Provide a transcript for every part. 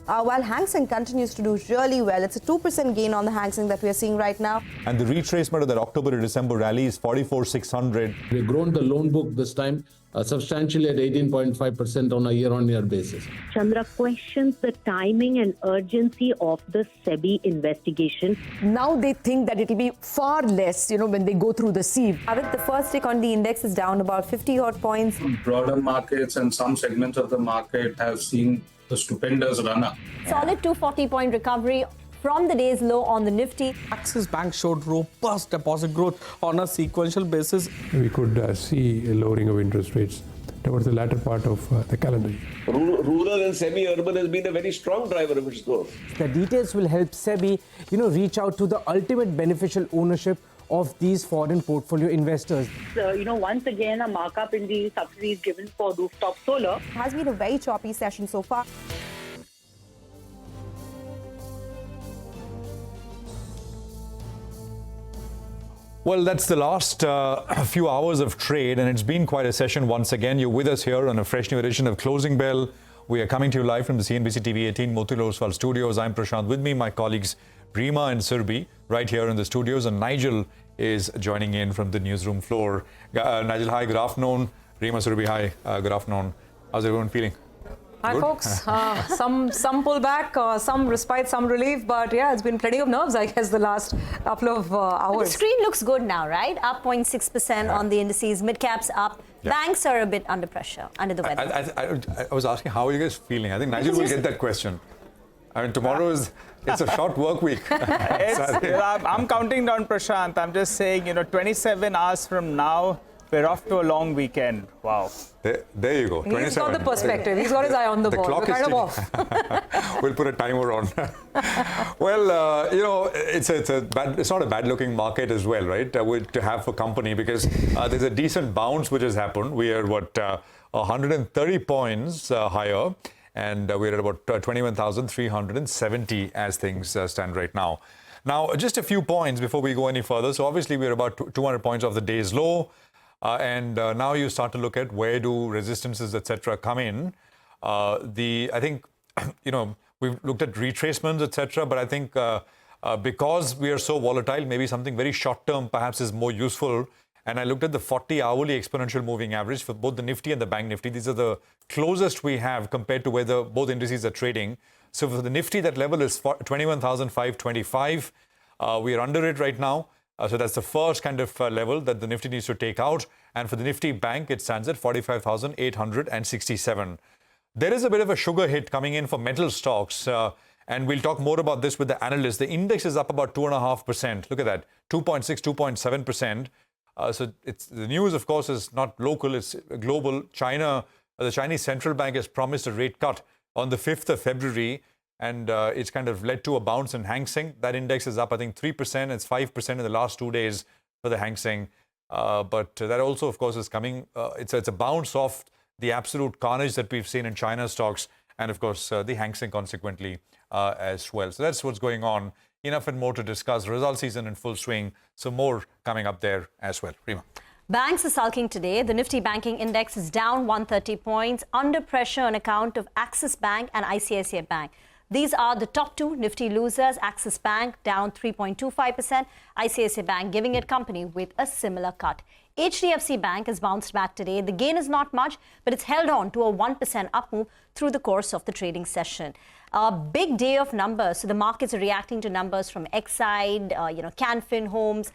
while Hang Seng continues to do really well. It's a 2% gain on the Hang Seng that we are seeing right now. And the retracement of that October to December rally is 44,600. We've grown the loan book this time substantially at 18.5% on a year-on-year basis. Chandra questions the timing and urgency of the SEBI investigation. Now they think that it will be far less, when they go through the sieve. The first tick on the index is down about 50 odd points. Broader markets and some segments of the market have seen a stupendous run-up. Solid 240-point recovery from the day's low on the Nifty. Axis Bank showed robust deposit growth on a sequential basis. We could see a lowering of interest rates towards the latter part of the calendar year. Rural and semi-urban has been a very strong driver of its growth. The details will help SEBI, reach out to the ultimate beneficial ownership of these foreign portfolio investors. Once again, a markup in the subsidies given for rooftop solar. It has been a very choppy session so far. Well, that's the last few hours of trade, and it's been quite a session once again. You're with us here on a fresh new edition of Closing Bell. We are coming to you live from the CNBC-TV18 Motilal Oswal studios. I'm Prashant. With me, my colleagues Rima and Surbi, right here in the studios, and Nigel is joining in from the newsroom floor. Nigel, hi, good afternoon. Rima, Surbi, hi, good afternoon. How's everyone feeling? Hi, Good? folks. Some pullback, some respite, some relief, but yeah, it's been plenty of nerves, I guess, the last couple of hours. The screen looks good now, right? Up 0.6% on the indices, mid-caps up. Yeah. Banks are a bit under pressure, under the weather. I was asking, how are you guys feeling? I think Nigel will get that question. I mean, tomorrow it's a short work week. I'm counting down, Prashant. I'm just saying, 27 hours from now, we're off to a long weekend. Wow. There you go. He's got the perspective. He's got his eye on the ball. Clock We're is kind of off. We'll put a timer on. Well, it's not a bad-looking market as well, right? To have for company, because there's a decent bounce which has happened. We are 130 points higher, and we're at about 21,370 as things stand right now. Now, just a few points before we go any further. So obviously, we're about 200 points off the day's low. And now you start to look at where do resistances, etc., come in. I think, we've looked at retracements, etc., but I think because we are so volatile, maybe something very short-term perhaps is more useful. And I looked at the 40-hourly exponential moving average for both the Nifty and the Bank Nifty. These are the closest we have compared to where both indices are trading. So for the Nifty, that level is 21,525. We are under it right now. So that's the first kind of level that the Nifty needs to take out. And for the Nifty Bank, it stands at 45,867. There is a bit of a sugar hit coming in for metal stocks. And we'll talk more about this with the analysts. The index is up about 2.5%. Look at that, 2.6, 2.7%. So the news, of course, is not local, it's global. China, the Chinese central bank has promised a rate cut on the 5th of February. And it's kind of led to a bounce in Hang Seng. That index is up, I think, 3%. It's 5% in the last 2 days for the Hang Seng. But that also, of course, is coming. It's a bounce off the absolute carnage that we've seen in China stocks. And, of course, the Hang Seng consequently as well. So that's what's going on. Enough and more to discuss. Result season in full swing. So more coming up there as well. Rima. Banks are sulking today. The Nifty banking index is down 130 points, under pressure on account of Axis Bank and ICICI Bank. These are the top two Nifty losers. Axis Bank down 3.25%, ICICI Bank giving it company with a similar cut. HDFC Bank has bounced back today. The gain is not much, but it's held on to a 1% up move through the course of the trading session. A big day of numbers. So the markets are reacting to numbers from Exide, Canfin Homes.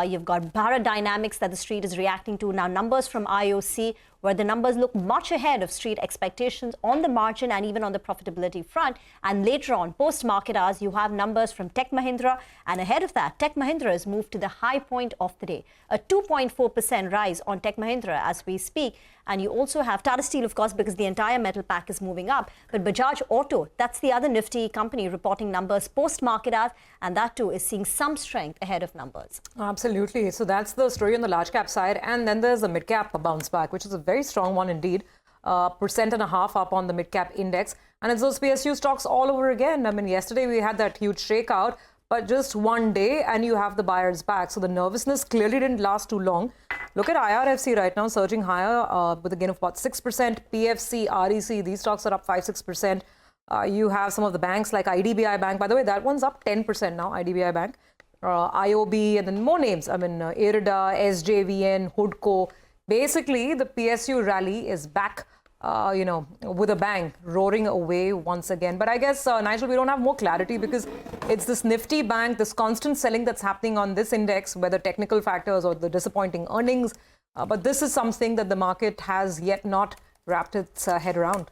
You've got Bharat Dynamics that the street is reacting to. Now, numbers from IOC, where the numbers look much ahead of street expectations on the margin and even on the profitability front. And later on, post-market hours, you have numbers from Tech Mahindra. And ahead of that, Tech Mahindra has moved to the high point of the day. A 2.4% rise on Tech Mahindra as we speak. And you also have Tata Steel, of course, because the entire metal pack is moving up. But Bajaj Auto, that's the other Nifty company reporting numbers post-market hours. And that too is seeing some strength ahead of numbers. Absolutely. So that's the story on the large cap side. And then there's the mid cap bounce back, which is a very strong one indeed. 1.5% up on the mid cap index. And it's those PSU stocks all over again. I mean, yesterday we had that huge shakeout, but just one day and you have the buyers back. So the nervousness clearly didn't last too long. Look at IRFC right now surging higher with a gain of about 6%. PFC, REC, these stocks are up 5-6%. You have some of the banks like IDBI Bank. By the way, that one's up 10% now, IDBI Bank. IOB, and then more names. I mean, IRDA, SJVN, HUDCO. Basically, the PSU rally is back, with a bang, roaring away once again. But I guess, Nigel, we don't have more clarity because it's this nifty bank, this constant selling that's happening on this index, whether technical factors or the disappointing earnings. But this is something that the market has yet not wrapped its head around.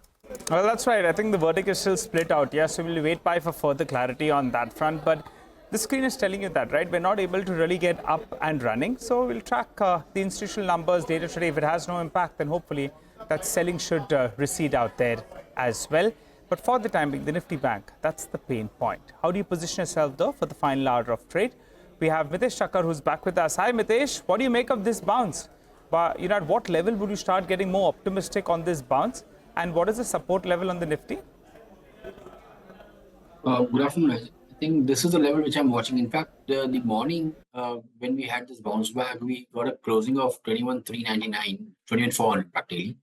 Well, that's right. I think the verdict is still split out. Yes, so we'll wait for further clarity on that front. But the screen is telling you that, right? We're not able to really get up and running. So we'll track the institutional numbers data today. If it has no impact, then hopefully that selling should recede out there as well. But for the time being, the Nifty Bank, that's the pain point. How do you position yourself, though, for the final hour of trade? We have Mitesh Thakkar, who's back with us. Hi, Mitesh. What do you make of this bounce? But, at what level would you start getting more optimistic on this bounce? And what is the support level on the Nifty? Good afternoon. I think this is the level which I'm watching. In fact, the morning when we had this bounce back, we got a closing of 21,399, 21,400 practically.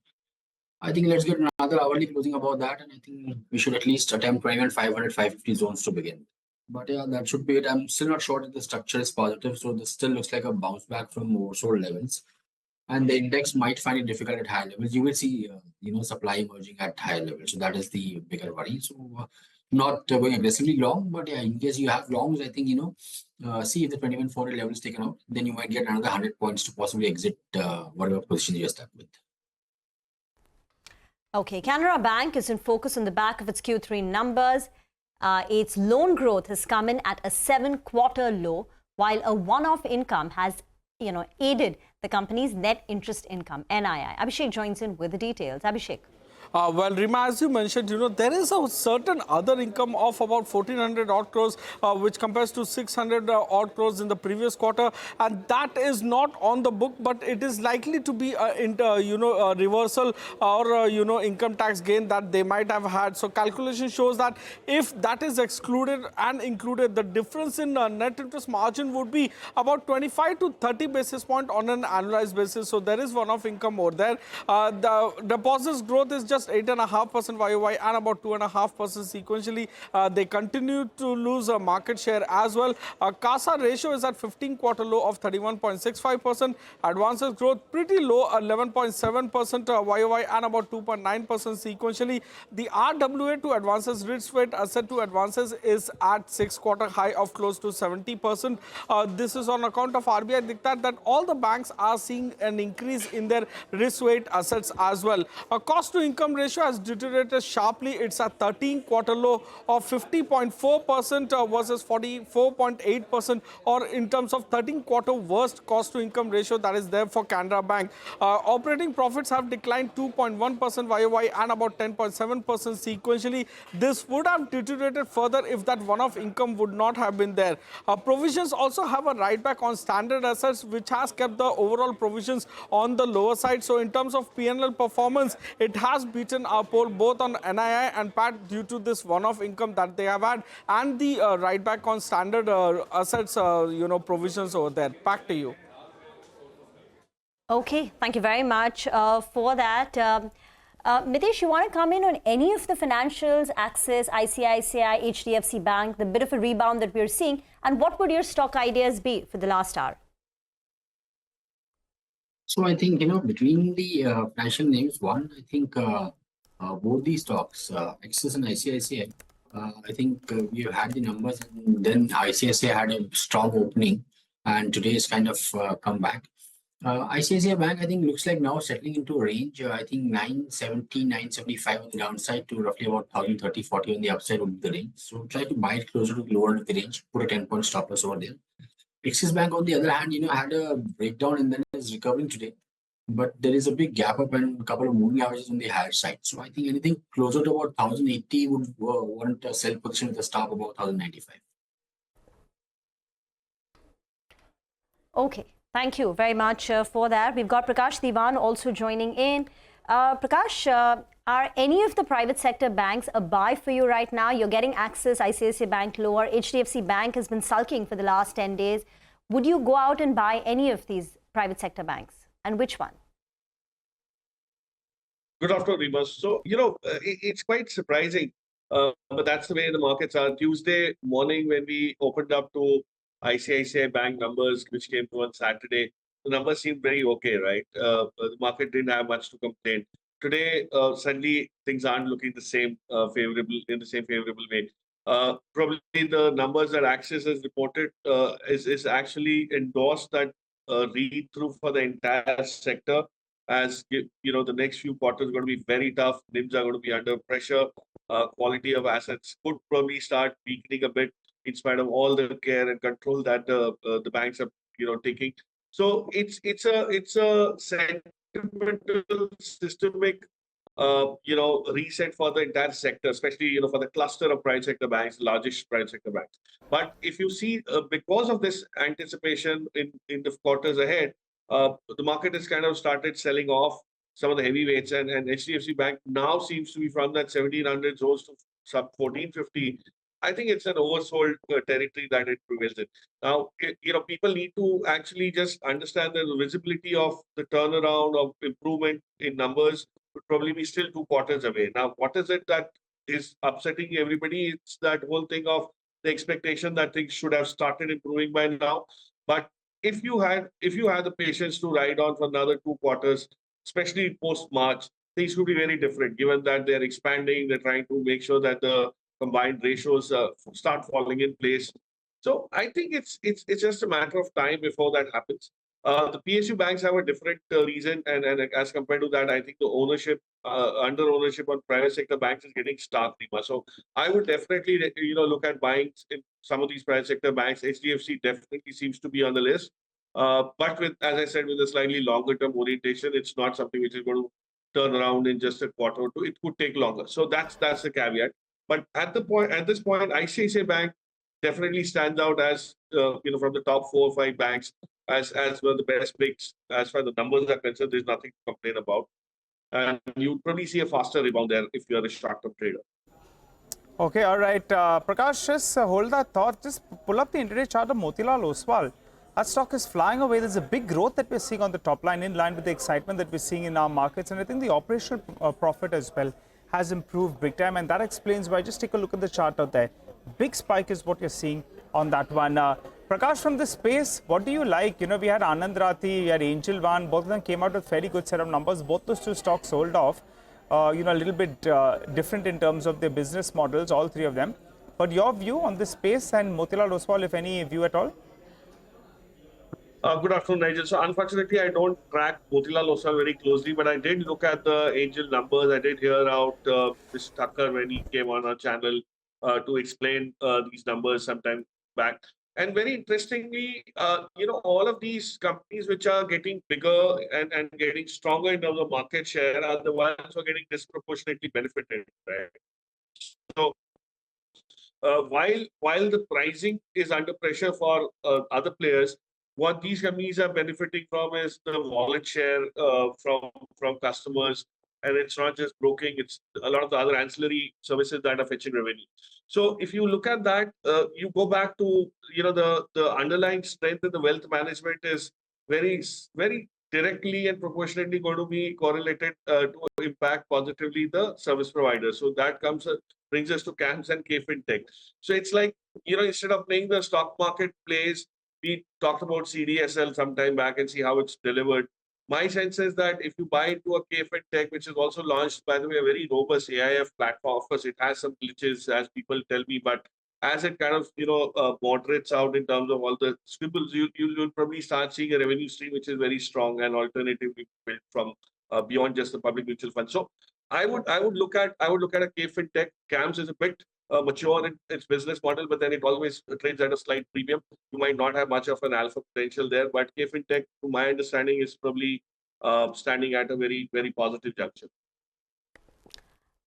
I think let's get another hourly closing about that, and I think we should at least attempt 21,500, 550 zones to begin. But yeah, that should be it. I'm still not sure that the structure is positive, so this still looks like a bounce back from oversold levels. And the index might find it difficult at higher levels. You will see, supply emerging at higher levels. So that is the bigger worry. So not going aggressively long, but yeah, in case you have longs, I think, see if the 2140 level is taken out, then you might get another 100 points to possibly exit whatever position you're stuck with. Okay, Canara Bank is in focus on the back of its Q3 numbers. Its loan growth has come in at a 7-quarter low, while a one-off income has, aided the company's net interest income, NII. Abhishek joins in with the details. Abhishek. Well, Rima, as you mentioned, there is a certain other income of about 1,400 odd crores, which compares to 600 odd crores in the previous quarter. And that is not on the book, but it is likely to be a reversal or, income tax gain that they might have had. So calculation shows that if that is excluded and included, the difference in net interest margin would be about 25 to 30 basis point on an annualized basis. So there is one-off income over there. The deposits growth is just 8.5% YOY and about 2.5% sequentially. They continue to lose market share as well. CASA ratio is at 15-quarter low of 31.65%. Advances growth pretty low, 11.7% YOY and about 2.9% sequentially. The RWA to advances risk weight asset to advances is at 6-quarter high of close to 70%. This is on account of RBI diktat that all the banks are seeing an increase in their risk weight assets as well. Cost to income ratio has deteriorated sharply. It's at 13-quarter low of 50.4% versus 44.8%, or in terms of 13-quarter worst cost to income ratio that is there for Canara Bank. Operating profits have declined 2.1% YOY and about 10.7% sequentially. This would have deteriorated further if that one-off income would not have been there. Provisions also have a write back on standard assets, which has kept the overall provisions on the lower side. So in terms of P&L performance, it has beaten our poll both on NII and PAT due to this one-off income that they have had and the write back on standard assets, provisions over there. Back to you. Okay, thank you very much for that. Mitesh, you want to come in on any of the financials, Axis, ICICI, HDFC Bank, the bit of a rebound that we're seeing, and what would your stock ideas be for the last hour? So I think, between the financial names, one, I think both these stocks, Axis and ICICI, I think we have had the numbers, and then ICICI had a strong opening, and today is kind of come back. ICICI Bank, I think, looks like now settling into a range. I think 970, 975 on the downside to roughly about 1,030, 40 on the upside would be the range. So try to buy it closer to the lower end of the range, put a 10-point stop loss over there. Axis Bank, on the other hand, had a breakdown and then is recovering today. But there is a big gap up and a couple of moving averages on the higher side. So I think anything closer to about 1,080 would warrant a sell position with a stop about 1,095. Okay, thank you very much for that. We've got Prakash Diwan also joining in. Prakash, are any of the private sector banks a buy for you right now? You're getting Axis, ICICI Bank lower. HDFC Bank has been sulking for the last 10 days. Would you go out and buy any of these private sector banks? And which one? Good afternoon, Rima. So, it's quite surprising But that's the way the markets are. Tuesday morning, when we opened up to ICICI Bank numbers, which came to on Saturday, the numbers seemed very okay, right? The market didn't have much to complain. Today, suddenly things aren't looking the same favorable way. Probably the numbers that Axis has reported is actually endorsed that read through for the entire sector. As the next few quarters are going to be very tough. NIMs are going to be under pressure. Quality of assets could probably start weakening a bit in spite of all the care and control that the banks are taking. So it's a sentimental systemic reset for the entire sector, especially for the cluster of private sector banks, largest private sector banks. But if you see, because of this anticipation in the quarters ahead, the market has kind of started selling off some of the heavyweights, and HDFC Bank now seems to be from that 1700 zones to sub 1450. I think it's an oversold territory that it prevails in. Now, people need to actually just understand that the visibility of the turnaround of improvement in numbers would probably be still 2 quarters away. Now, what is it that is upsetting everybody? It's that whole thing of the expectation that things should have started improving by now. But if you had the patience to ride on for another 2 quarters, especially post-March, things could be very different, given that they're expanding, they're trying to make sure that the combined ratios start falling in place. So I think it's just a matter of time before that happens. The PSU banks have a different reason, and as compared to that, I think the ownership, under ownership on private sector banks is getting stark. So I would definitely look at buying in some of these private sector banks. HDFC definitely seems to be on the list. But with, as I said, with a slightly longer term orientation, it's not something which is going to turn around in just a quarter or two. It could take longer. So that's the caveat. But at this point, ICICI Bank definitely stands out as from the top 4 or 5 banks as one of the best picks. As far as the numbers are concerned, there's nothing to complain about. And you'd probably see a faster rebound there if you're a short-term trader. Okay, all right. Prakash, just hold that thought. Just pull up the intraday chart of Motilal Oswal. That stock is flying away. There's a big growth that we're seeing on the top line, in line with the excitement that we're seeing in our markets. And I think the operational profit as well has improved big time. And that explains why. Just take a look at the chart out there. Big spike is what you're seeing on that one. Prakash, from this space, what do you like? We had Anand Rathi, we had Angel One. Both of them came out with very good set of numbers. Both those 2 stocks sold off. A little bit different in terms of their business models, all 3 of them. But your view on this space and Motilal Oswal, if any view at all? Good afternoon, Nigel. So unfortunately, I don't track Motilal Oswal very closely, but I did look at the Angel numbers. I did hear out Mr. Thakkar when he came on our channel to explain these numbers sometime back. And very interestingly, all of these companies which are getting bigger and getting stronger in terms of market share are the ones who are getting disproportionately benefited. Right? So while the pricing is under pressure for other players, what these companies are benefiting from is the wallet share from customers. And it's not just broking, it's a lot of the other ancillary services that are fetching revenue. So if you look at that, you go back to, the underlying strength in the wealth management is very, very directly and proportionately going to be correlated to impact positively the service provider. So that brings us to CAMS and KFinTech. So it's like, instead of playing the stock market plays, we talked about CDSL some time back and see how it's delivered. My sense is that if you buy into a KFinTech, which is also launched, by the way, a very robust AIF platform, of course, it has some glitches, as people tell me, but as it kind of, moderates out in terms of all the scribbles, you'll probably start seeing a revenue stream which is very strong and alternatively built from beyond just the public mutual fund. So I would look at a KFinTech. CAMS is a bit mature in its business model, but then it always trades at a slight premium. You might not have much of an alpha potential there, but KFinTech, to my understanding, is probably standing at a very, very positive juncture.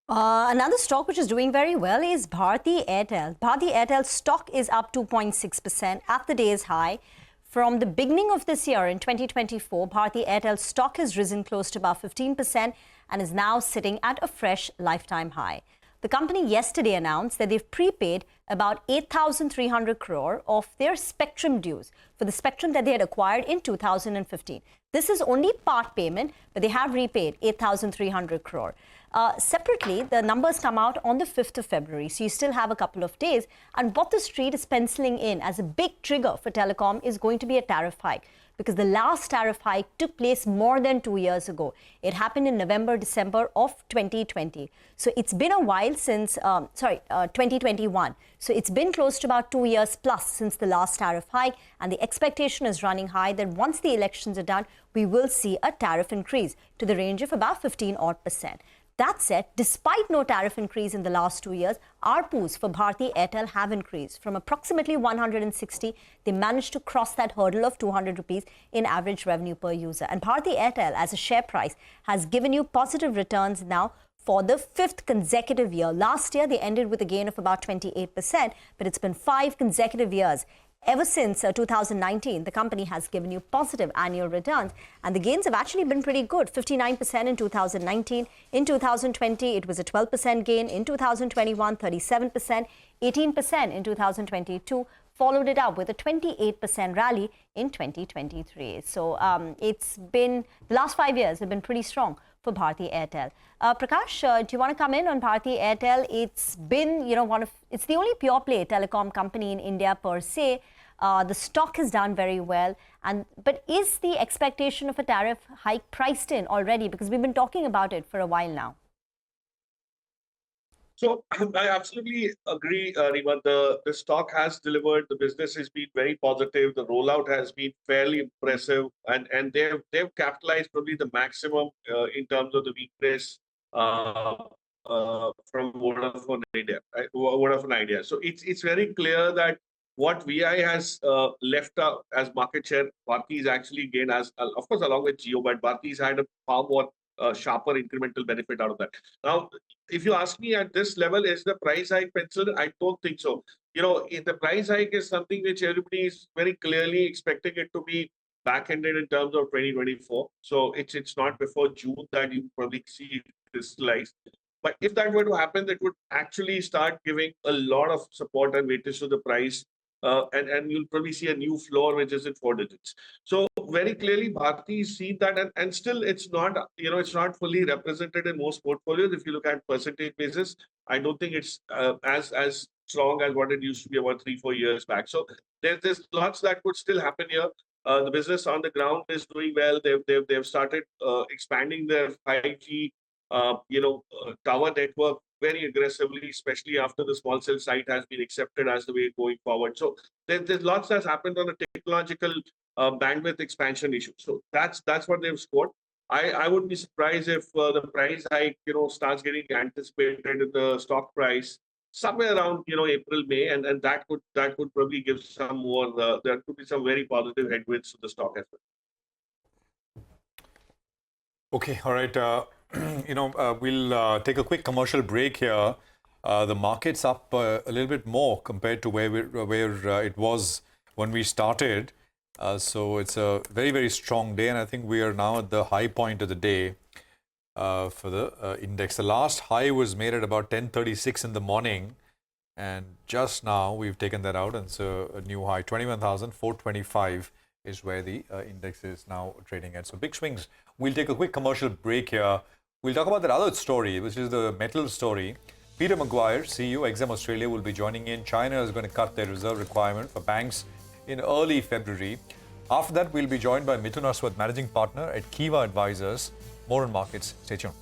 Another stock which is doing very well is Bharti Airtel. Bharti Airtel stock is up 2.6% at the day's high. From the beginning of this year in 2024, Bharti Airtel stock has risen close to about 15% and is now sitting at a fresh lifetime high. The company yesterday announced that they've prepaid about 8,300 crore of their spectrum dues for the spectrum that they had acquired in 2015. This is only part payment, but they have repaid 8,300 crore. Separately, the numbers come out on the 5th of February, so you still have a couple of days. And what the street is penciling in as a big trigger for telecom is going to be a tariff hike, because the last tariff hike took place more than 2 years ago. It happened in November, December of 2020. So it's been a while since, 2021. So it's been close to about 2 years plus since the last tariff hike. And the expectation is running high that once the elections are done, we will see a tariff increase to the range of about 15% That said, despite no tariff increase in the last 2 years, ARPUs for Bharti Airtel have increased. From approximately 160, they managed to cross that hurdle of 200 rupees in average revenue per user. And Bharti Airtel, as a share price, has given you positive returns now for the 5th consecutive year. Last year, they ended with a gain of about 28%, but it's been 5 consecutive years. Ever since 2019, the company has given you positive annual returns, and the gains have actually been pretty good. 59% in 2019. In 2020, it was a 12% gain. In 2021, 37%, 18% in 2022. Followed it up with a 28% rally in 2023. So it's been, the last 5 years have been pretty strong for Bharti Airtel. Prakash, do you want to come in on Bharti Airtel? It's been, it's the only pure play telecom company in India per se. The stock has done very well. But is the expectation of a tariff hike priced in already? Because we've been talking about it for a while now. So I absolutely agree, Rima. The stock has delivered. The business has been very positive. The rollout has been fairly impressive, and they've capitalized probably the maximum in terms of the weakness from Vodafone Idea, right? Vodafone Idea. So it's very clear that what VI has left out as market share, Bharti's actually gained, as of course along with Jio, but Bharti's had a far more sharper incremental benefit out of that. Now, if you ask me at this level, is the price hike penciled? I don't think so. If the price hike is something which everybody is very clearly expecting it to be back-ended in terms of 2024. So it's not before June that you probably see it crystallize. But if that were to happen, it would actually start giving a lot of support and weightage to the price. And you'll probably see a new floor, which is in 4 digits. So very clearly, Bharti seen that, and still it's not, it's not fully represented in most portfolios. If you look at percentage basis, I don't think it's as strong as what it used to be about 3-4 years back. So there's lots that could still happen here. The business on the ground is doing well. They've started expanding their 5G, tower network very aggressively, especially after the small cell site has been accepted as the way going forward. So there's lots that's happened on a technological bandwidth expansion issue. So that's what they've scored. I wouldn't be surprised if the price hike, starts getting anticipated in the stock price somewhere around, April, May, and that could probably give some more. There could be some very positive headwinds to the stock as well. Okay, all right. We'll take a quick commercial break here. The market's up a little bit more compared to where it was when we started. So it's a very, very strong day, and I think we are now at the high point of the day for the index. The last high was made at about 10:36 in the morning, and just now we've taken that out, and so a new high, 21,425 is where the index is now trading at. So big swings. We'll take a quick commercial break here. We'll talk about that other story, which is the metal story. Peter Maguire, CEO, Exim Australia, will be joining in. China is going to cut their reserve requirement for banks in early February. After that, we'll be joined by Mithun Aswath, Managing Partner at Kiva Advisors. More on markets. Stay tuned.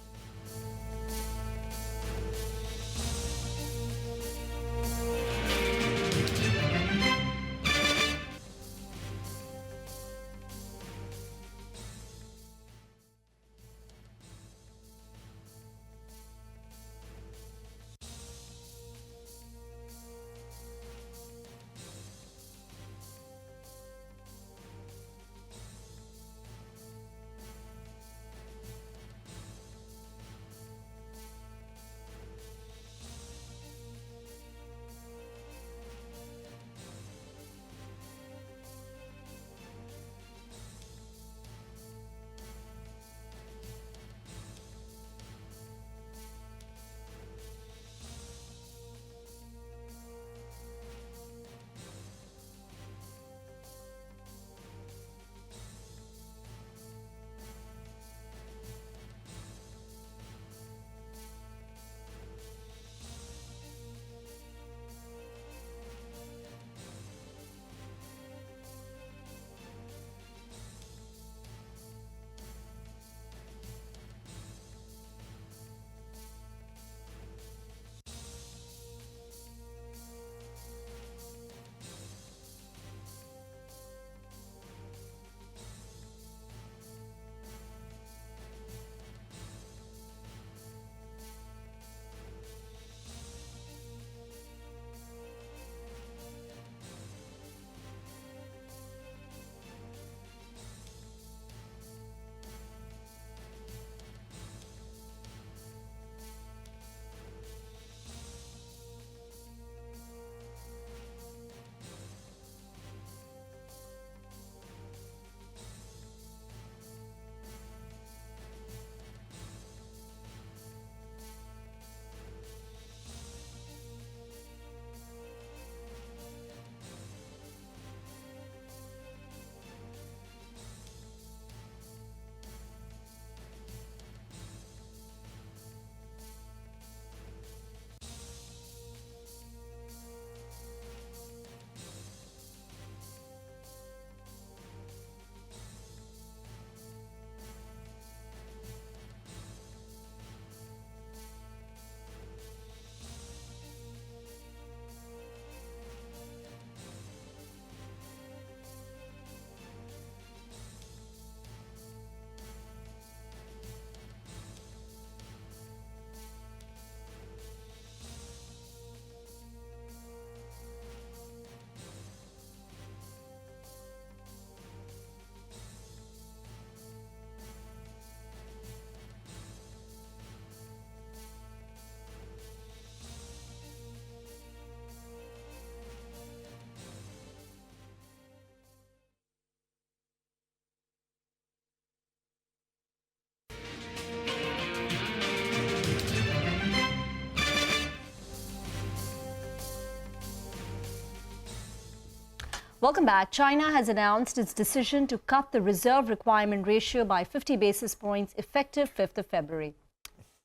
Welcome back. China has announced its decision to cut the reserve requirement ratio by 50 basis points effective 5th of February.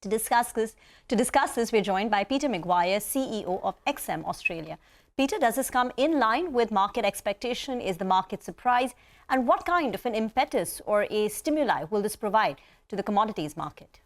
To discuss this, we're joined by Peter Maguire, CEO of XM Australia. Peter, does this come in line with market expectation? Is the market surprised? And what kind of an impetus or a stimuli will this provide to the commodities market?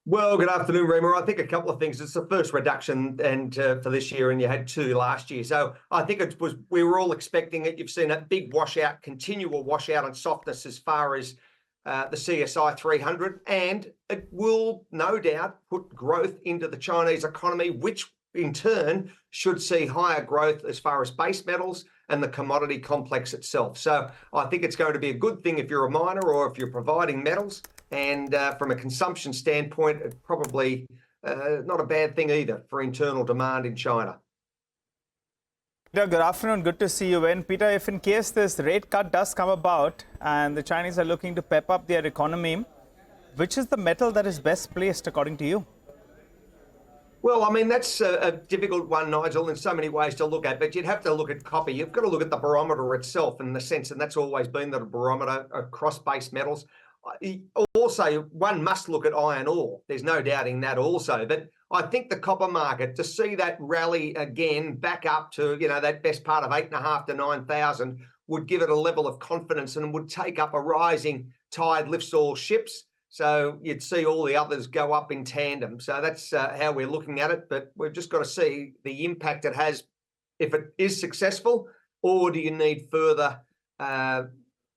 Well, good afternoon, Rima. I think a couple of things. It's the first reduction and for this year, and you had two last year. So I think we were all expecting it. You've seen a big washout, continual washout and softness as far as the CSI 300, and it will no doubt put growth into the Chinese economy, which in turn should see higher growth as far as base metals and the commodity complex itself. So I think it's going to be a good thing if you're a miner or if you're providing metals. And from a consumption standpoint, it's probably not a bad thing either for internal demand in China. Peter, good afternoon. Good to see you. And Peter, if in case this rate cut does come about and the Chinese are looking to pep up their economy, which is the metal that is best placed according to you? Well, I mean, that's a difficult one, Nigel, in so many ways to look at, but you'd have to look at copper. You've got to look at the barometer itself in the sense, and that's always been the barometer across base metals. Also, one must look at iron ore. There's no doubting that also. But I think the copper market, to see that rally again back up to, that best part of 8,500 to 9,000 would give it a level of confidence and would take up a rising tide lifts all ships. So you'd see all the others go up in tandem. So that's how we're looking at it. But we've just got to see the impact it has if it is successful, or do you need further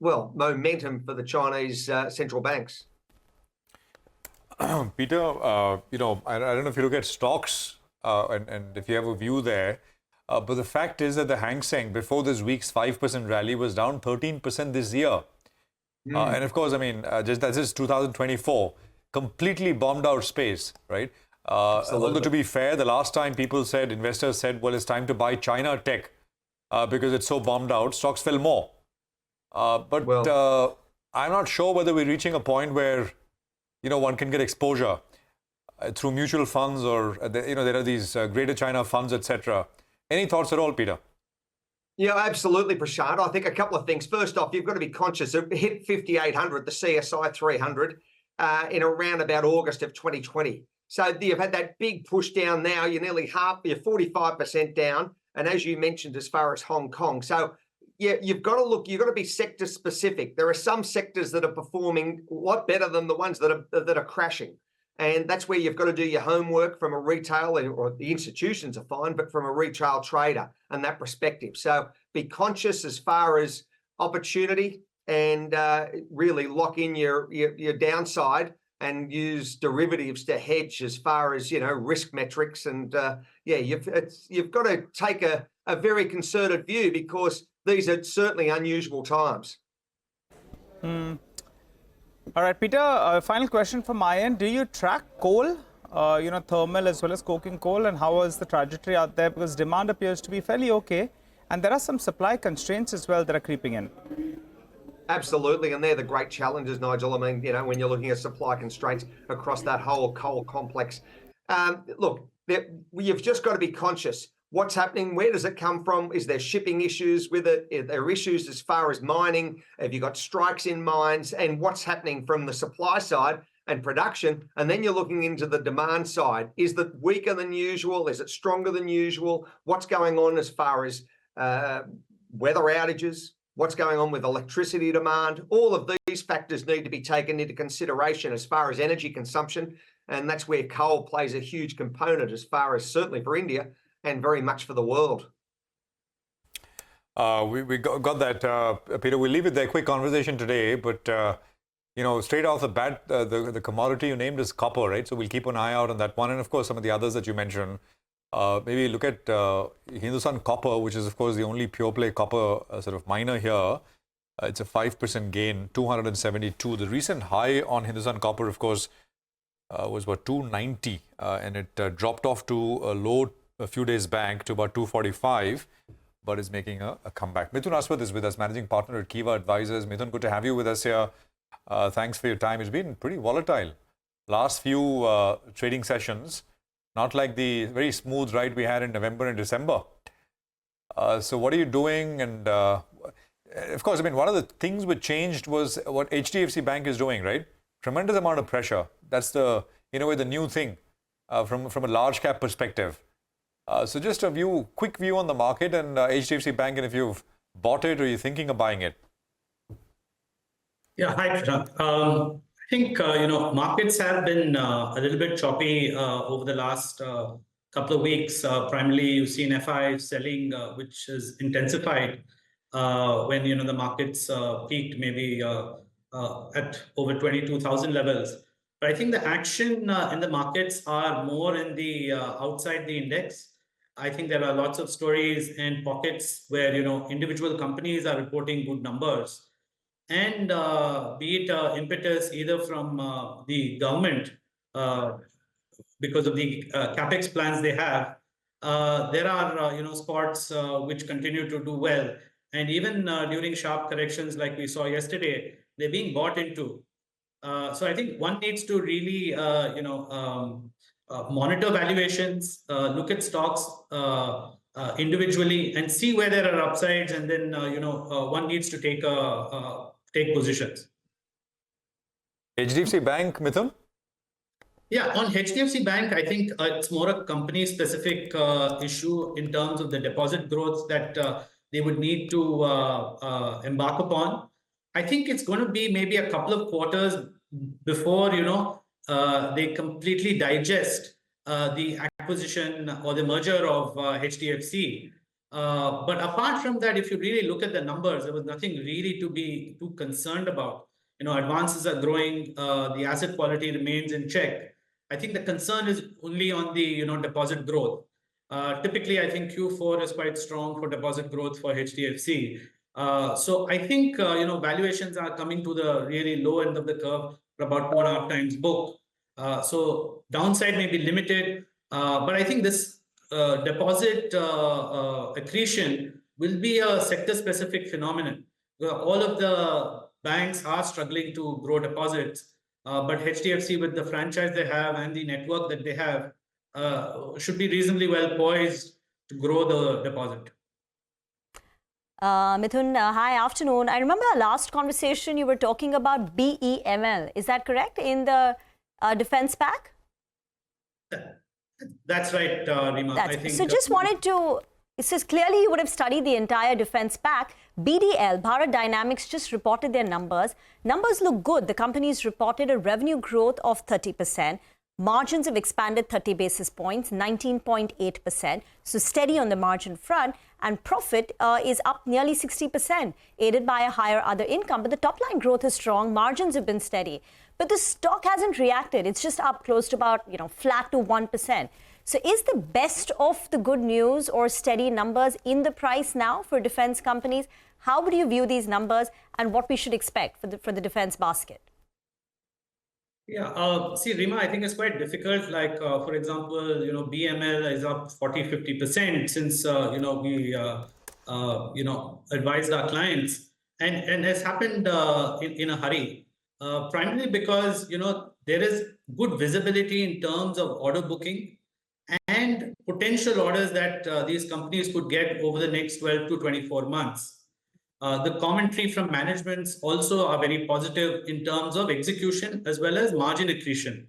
momentum for the Chinese central banks? Peter, I don't know if you look at stocks and if you have a view there, but the fact is that the Hang Seng before this week's 5% rally was down 13% this year. And of course, I mean, this is 2024, completely bombed out space, right? Although to be fair, the last time investors said, well, it's time to buy China tech because it's so bombed out, stocks fell more. But I'm not sure whether we're reaching a point where, one can get exposure through mutual funds or, there are these Greater China funds, etc. Any thoughts at all, Peter? Yeah, absolutely, Prashant. I think a couple of things. First off, you've got to be conscious. It hit 5,800, the CSI 300, in around about August of 2020. So you've had that big push down now. You're nearly you're 45% down. And as you mentioned, as far as Hong Kong. So yeah, you've got to be sector specific. There are some sectors that are performing a lot better than the ones that are crashing. And that's where you've got to do your homework from a retail, or the institutions are fine, but from a retail trader and that perspective. So be conscious as far as opportunity and really lock in your downside and use derivatives to hedge as far as, risk metrics. And you've got to take a very concerted view because these are certainly unusual times. All right, Peter, final question from my end. Do you track coal, thermal as well as coking coal, and how is the trajectory out there? Because demand appears to be fairly okay, and there are some supply constraints as well that are creeping in. Absolutely, and they're the great challenges, Nigel. I mean, when you're looking at supply constraints across that whole coal complex. Look, you've just got to be conscious. What's happening? Where does it come from? Is there shipping issues with it? Are there issues as far as mining? Have you got strikes in mines? And what's happening from the supply side and production? And then you're looking into the demand side. Is it weaker than usual? Is it stronger than usual? What's going on as far as weather outages? What's going on with electricity demand? All of these factors need to be taken into consideration as far as energy consumption. And that's where coal plays a huge component as far as certainly for India, and very much for the world. We got that, Peter. We'll leave it there. Quick conversation today, but straight off the bat, the commodity you named is copper, right? So we'll keep an eye out on that one, and of course some of the others that you mentioned. Maybe look at Hindustan Copper, which is of course the only pure play copper sort of miner here. It's a 5% gain, 272. The recent high on Hindustan Copper, of course, was about 290, and it dropped off to a low a few days back to about 245, but is making a comeback. Mithun Aswath is with us, managing partner at Kiva Advisors. Mithun, good to have you with us here. Thanks for your time. It's been pretty volatile. Last few trading sessions, not like the very smooth ride we had in November and December. So what are you doing? And of course, I mean, one of the things which changed was what HDFC Bank is doing, right? Tremendous amount of pressure. That's the, in a way, the new thing from a large cap perspective. So just a quick view on the market and HDFC Bank, and if you've bought it or you're thinking of buying it. Yeah, hi, Prashant. I think, markets have been a little bit choppy over the last couple of weeks. Primarily, you've seen FI selling, which has intensified when, the markets peaked maybe at over 22,000 levels. But I think the action in the markets are more in the outside the index. I think there are lots of stories and pockets where, individual companies are reporting good numbers. And be it impetus either from the government because of the capex plans they have, there are spots which continue to do well, and even during sharp corrections like we saw yesterday, they're being bought into. So I think one needs to really monitor valuations, look at stocks individually, and see where there are upsides, and then one needs to take positions. HDFC Bank, Mithun? Yeah, on HDFC Bank, I think it's more a company-specific issue in terms of the deposit growth that they would need to embark upon. I think it's going to be maybe a couple of quarters before they completely digest the acquisition or the merger of HDFC. But apart from that, if you really look at the numbers, there was nothing really to be too concerned about. Advances are growing, the asset quality remains in check. I think the concern is only on the deposit growth. Typically, I think Q4 is quite strong for deposit growth for HDFC. So I think valuations are coming to the really low end of the curve for about 2.5 times book. So downside may be limited, but I think this deposit accretion will be a sector-specific phenomenon. All of the banks are struggling to grow deposits, but HDFC, with the franchise they have and the network that they have, should be reasonably well poised to grow the deposit. Mithun, hi, afternoon. I remember our last conversation, you were talking about BEML. Is that correct, in the defense pack? That's right, Rima. I think, so just wanted to, it says clearly you would have studied the entire defense pack. BDL, Bharat Dynamics, just reported their numbers. Numbers look good. The company's reported a revenue growth of 30%. Margins have expanded 30 basis points, 19.8%. So steady on the margin front. And profit is up nearly 60%, aided by a higher other income. But the top line growth is strong. Margins have been steady. But the stock hasn't reacted. It's just up close to about, flat to 1%. So is the best of the good news or steady numbers in the price now for defense companies? How would you view these numbers and what we should expect for the defense basket? Yeah, see, Rima, I think it's quite difficult. Like, for example, BML is up 40-50% since, we, advised our clients, and has happened in a hurry, primarily because, there is good visibility in terms of order booking and potential orders that these companies could get over the next 12 to 24 months. The commentary from managements also are very positive in terms of execution as well as margin accretion.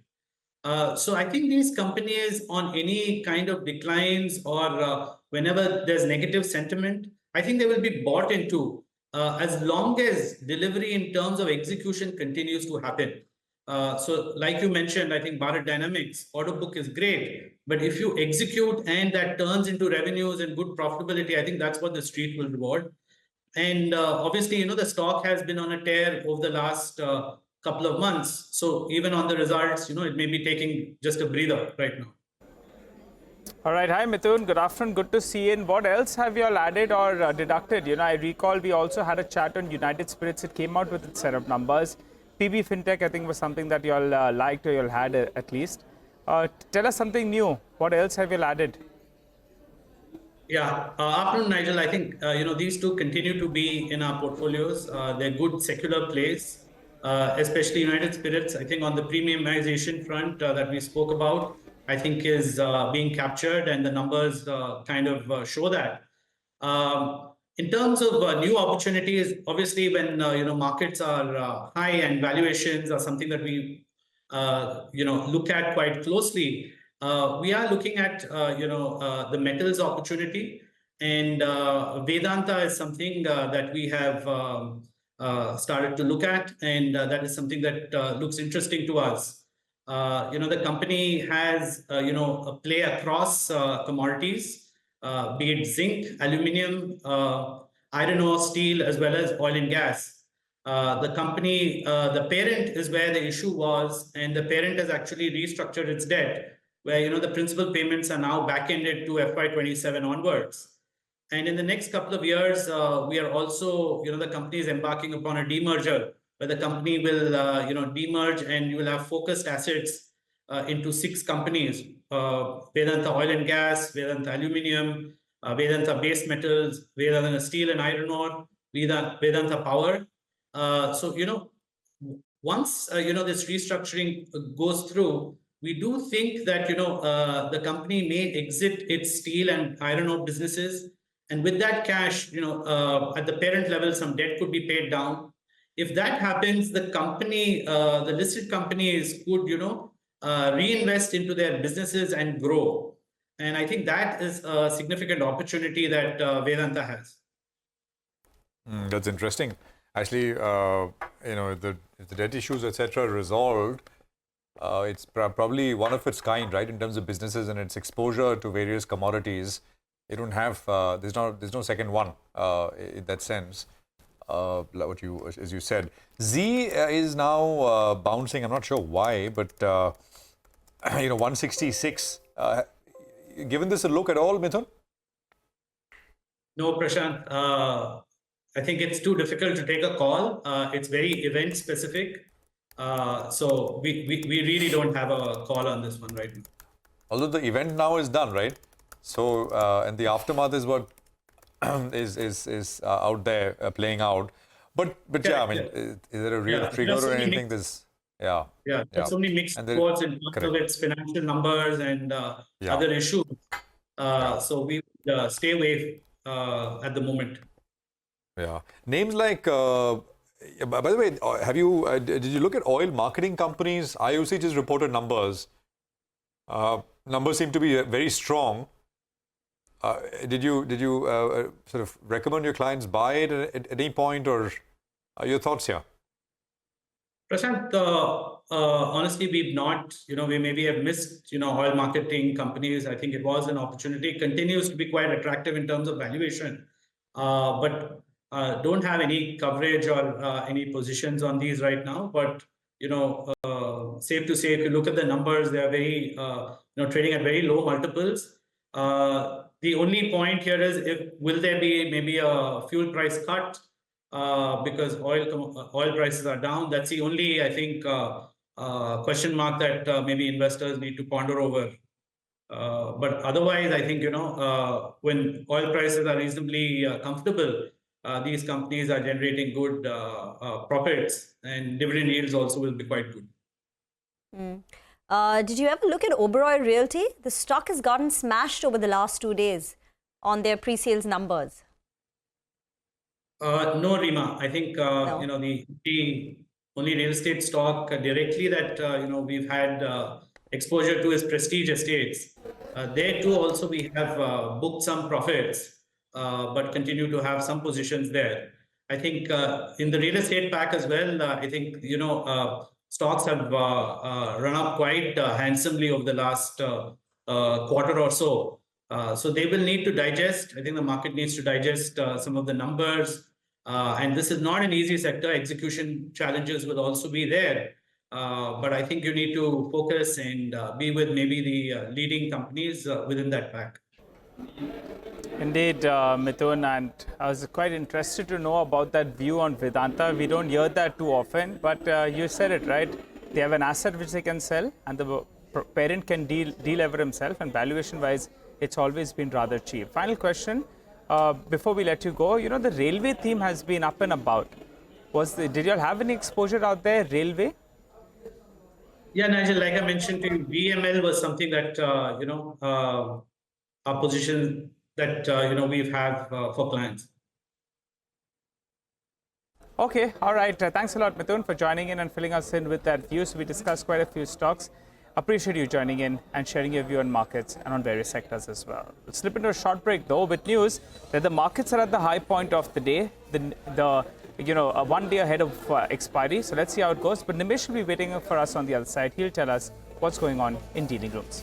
So I think these companies, on any kind of declines or whenever there's negative sentiment, I think they will be bought into as long as delivery in terms of execution continues to happen. So like you mentioned, I think Bharat Dynamics order book is great, but if you execute and that turns into revenues and good profitability, I think that's what the street will reward. And obviously, the stock has been on a tear over the last couple of months. So even on the results, it may be taking just a breather right now. All right. Hi, Mithun. Good afternoon. Good to see you. And what else have you all added or deducted? I recall we also had a chat on United Spirits. It came out with its set of numbers. PB Fintech, I think, was something that you all liked or you all had at least. Tell us something new. What else have you added? Yeah, afternoon, Nigel. I think, these two continue to be in our portfolios. They're good secular plays, especially United Spirits. I think on the premiumization front that we spoke about, I think is being captured, and the numbers kind of show that. In terms of new opportunities, obviously, when markets are high and valuations are something that we look at quite closely, we are looking at the metals opportunity, and Vedanta is something that we have started to look at, and that is something that looks interesting to us. The company has a play across commodities. Be it zinc, aluminium, iron ore, steel, as well as oil and gas. The company, the parent is where the issue was, and the parent has actually restructured its debt, where the principal payments are now back-ended to FY27 onwards. And in the next couple of years, we are also, the company is embarking upon a demerger, where the company will, demerge, and you will have focused assets into 6 companies: Vedanta Oil and Gas, Vedanta Aluminium, Vedanta Base Metals, Vedanta Steel and Iron Ore, Vedanta Power. Once this restructuring goes through, we do think that the company may exit its steel and iron ore businesses, and with that cash, at the parent level, some debt could be paid down. If that happens, the company, the listed companies could reinvest into their businesses and grow. And I think that is a significant opportunity that Vedanta has. That's interesting. Actually, if the debt issues, etc., are resolved, it's probably one of its kind, right, in terms of businesses and its exposure to various commodities. You don't have, there's no second one in that sense. As you said, Z is now bouncing. I'm not sure why, but 166. Given this a look at all, Mithun? No, Prashant. I think it's too difficult to take a call. It's very event specific. So we really don't have a call on this one right now. Although the event now is done, right? So and the aftermath is what is out there playing out. But yeah, I mean, is there a real trigger or anything? There's there's so many mixed reports in terms of its financial numbers and other issues. So we stay away at the moment. Yeah, names like. By the way, did you look at oil marketing companies? IOC just reported numbers. Numbers seem to be very strong. Did you sort of recommend your clients buy it at any point, or your thoughts here? Prashant, honestly, we've not, we maybe have missed, oil marketing companies. I think it was an opportunity. It continues to be quite attractive in terms of valuation, but don't have any coverage or any positions on these right now. But, safe to say, if you look at the numbers, they are very, trading at very low multiples. The only point here is, will there be maybe a fuel price cut because oil prices are down? That's the only, I think, question mark that maybe investors need to ponder over. But otherwise, I think, when oil prices are reasonably comfortable, these companies are generating good profits, and dividend yields also will be quite good. Did you ever look at Oberoi Realty? The stock has gotten smashed over the last 2 days on their pre-sales numbers. No, Rima. I think the only real estate stock directly that we've had exposure to is Prestige Estates. There too, also we have booked some profits, but continue to have some positions there. I think in the real estate pack as well, I think stocks have run up quite handsomely over the last quarter or so. So they will need to digest. I think the market needs to digest some of the numbers. And this is not an easy sector. Execution challenges will also be there. But I think you need to focus and be with maybe the leading companies within that pack. Indeed, Mithun, and I was quite interested to know about that view on Vedanta. We don't hear that too often, but you said it, right? They have an asset which they can sell, and the parent can delever himself, and valuation-wise, it's always been rather cheap. Final question, before we let you go, the railway theme has been up and about. Did you all have any exposure out there, railway? Yeah, Nigel, like I mentioned to you, VML was something that, our position that we have for clients. Okay, all right. Thanks a lot, Mithun, for joining in and filling us in with that view. So we discussed quite a few stocks. Appreciate you joining in and sharing your view on markets and on various sectors as well. We'll slip into a short break, though, with news that the markets are at the high point of the day. One day ahead of expiry. So let's see how it goes. But Nimish will be waiting for us on the other side. He'll tell us what's going on in dealing rooms.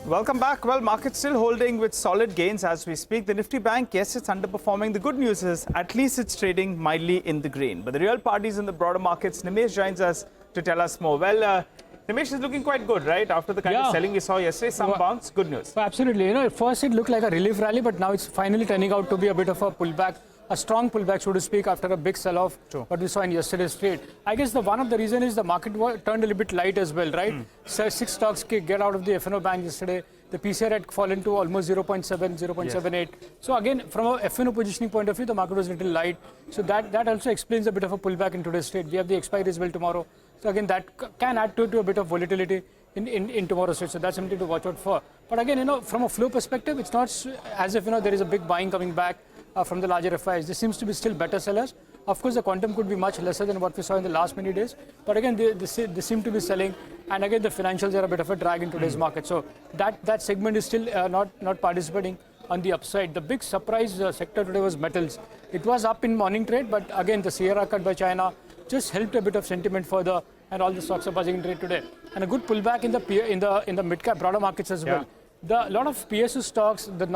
Welcome back. Well, markets still holding with solid gains as we speak. The Nifty Bank, yes, it's underperforming. The good news is at least it's trading mildly in the green. But the real parties in the broader markets, Nimesh joins us to tell us more. Well, Nimesh is looking quite good, right? After the kind of selling we saw yesterday, some bounce. Good news. Absolutely. At first it looked like a relief rally, but now it's finally turning out to be a bit of a pullback. A strong pullback, so to speak, after a big sell-off, what we saw in yesterday's trade. I guess one of the reasons is the market turned a little bit light as well, right? So 6 stocks get out of the F&O bank yesterday. The PCR had fallen to almost 0.7, 0.78. Yes. So again, from a F&O positioning point of view, the market was a little light. So that also explains a bit of a pullback in today's trade. We have the expiry as well tomorrow. So again, that can add to a bit of volatility in tomorrow's trade. So that's something to watch out for. But again, from a flow perspective, it's not as if, there is a big buying coming back from the larger FIs. There seems to be still better sellers. Of course, the quantum could be much lesser than what we saw in the last many days. But again, they seem to be selling. And again, the financials are a bit of a drag in today's market. So that segment is still not participating on the upside. The big surprise sector today was metals. It was up in morning trade, but again, the Sierra cut by China just helped a bit of sentiment further, and all the stocks are buzzing in trade today. And a good pullback in the mid-cap broader markets as well. A lot of PSU stocks, the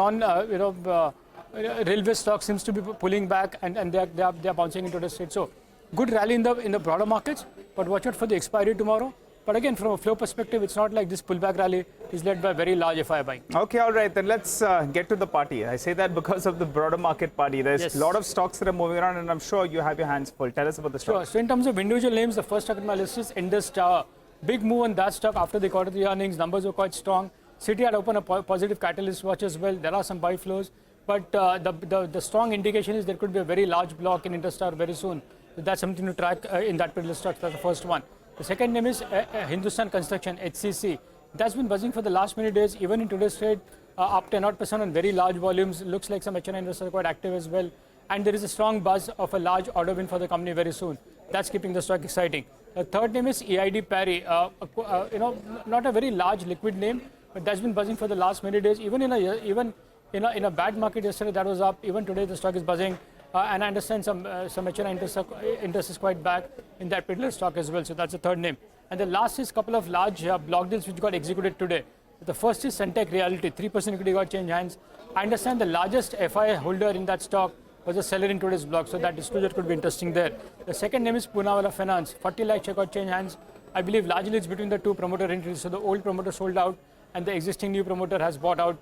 railway stocks seems to be pulling back, and they are bouncing into the state. So good rally in the broader markets, but watch out for the expiry tomorrow. But again, from a flow perspective, it's not like this pullback rally is led by very large FI buying. Okay, all right, then let's get to the party. I say that because of the broader market party. There's a lot of stocks that are moving around, and I'm sure you have your hands full. Tell us about the stocks. Sure. So in terms of individual names, the first stock on my list is Indus Tower. Big move on that stock after the quarterly earnings. Numbers were quite strong. Citi had opened a positive catalyst watch as well. There are some buy flows, but the strong indication is there could be a very large block in Indus Tower very soon. So that's something to track in that particular stock. That's the first one. The second name is Hindustan Construction, HCC. That's been buzzing for the last many days, even in today's trade, up 10% on very large volumes. Looks like some HNI investors are quite active as well. And there is a strong buzz of a large order win for the company very soon. That's keeping the stock exciting. The third name is EID Parry. Not a very large liquid name, but that's been buzzing for the last many days. Even in a bad market yesterday, that was up. Even today, the stock is buzzing. And I understand some HNI interest is quite back in that particular stock as well. So that's the third name. And the last is a couple of large block deals which got executed today. The first is Centec Realty, 3% equity got changed hands. I understand the largest FI holder in that stock was a seller in today's block, so that disclosure could be interesting there. The second name is Poonawalla Finance, 40 lakh check got changed hands. I believe largely it's between the two promoter entities. So the old promoter sold out, and the existing new promoter has bought out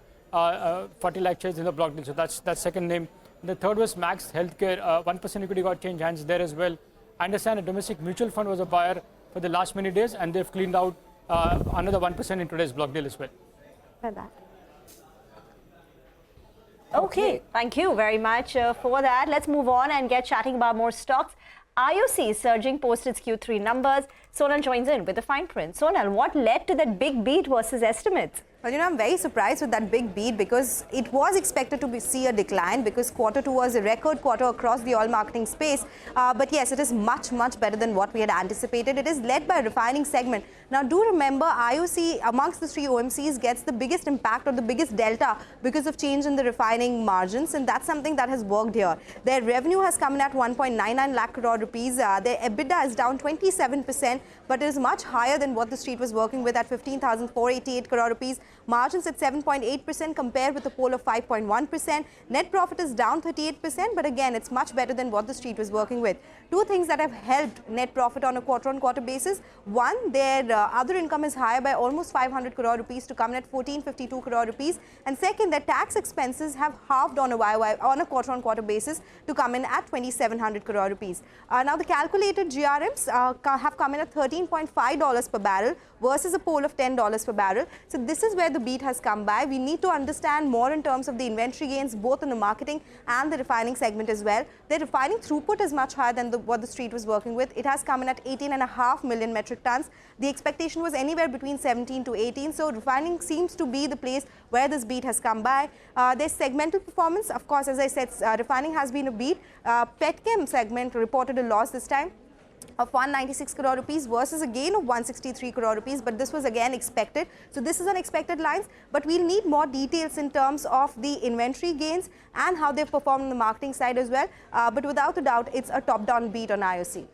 40 lakh shares in the block deal. So that's second name. The third was Max Healthcare, 1% equity got changed hands there as well. I understand a domestic mutual fund was a buyer for the last many days, and they've cleaned out another 1% in today's block deal as well. Okay, thank you very much for that. Let's move on and get chatting about more stocks. IOC surging post its Q3 numbers. Sonal joins in with the fine print. Sonal, what led to that big beat versus estimates? Well, I'm very surprised with that big beat because it was expected to see a decline because quarter two was a record quarter across the oil marketing space. But yes, it is much, much better than what we had anticipated. It is led by a refining segment. Now, do remember, IOC amongst the three OMCs gets the biggest impact or the biggest delta because of change in the refining margins, and that's something that has worked here. Their revenue has come in at 1.99 lakh crore rupees. Their EBITDA is down 27%, but it is much higher than what the street was working with at 15,488 crore rupees. Margins at 7.8% compared with a poll of 5.1%. Net profit is down 38%, but again, it's much better than what the street was working with. Two things that have helped net profit on a quarter-on-quarter basis. One, their other income is higher by almost 500 crore rupees to come in at 1452 crore rupees. And second, their tax expenses have halved on a quarter-on-quarter basis to come in at 2700 crore rupees. Now, the calculated GRMs have come in at $13.5 per barrel versus a poll of $10 per barrel. So this is where the beat has come by. We need to understand more in terms of the inventory gains, both in the marketing and the refining segment as well. The refining throughput is much higher than what the street was working with. It has come in at 18.5 million metric tons. The expectation was anywhere between 17 to 18. So refining seems to be the place where this beat has come by. Their segmental performance, of course, as I said, refining has been a beat. Petchem segment reported a loss this time of 196 crore rupees versus a gain of 163 crore rupees, but this was again expected. So this is on expected lines, but we'll need more details in terms of the inventory gains and how they've performed on the marketing side as well. But without a doubt, it's a top-down beat on IOC.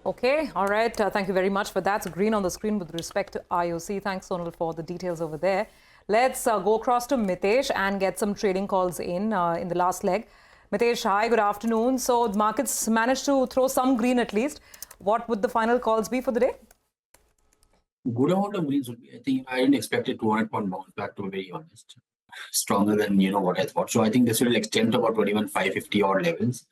Okay, all right. Thank you very much for that. So green on the screen with respect to IOC. Thanks, Sonal, for the details over there. Let's go across to Mitesh and get some trading calls in the last leg. Mitesh, hi, good afternoon. So the markets managed to throw some green at least. What would the final calls be for the day? Good amount of greens would be. I think I didn't expect a 200-point bounce back, to be very honest. Stronger than what I thought. So I think this will extend to about 21,550 odd levels.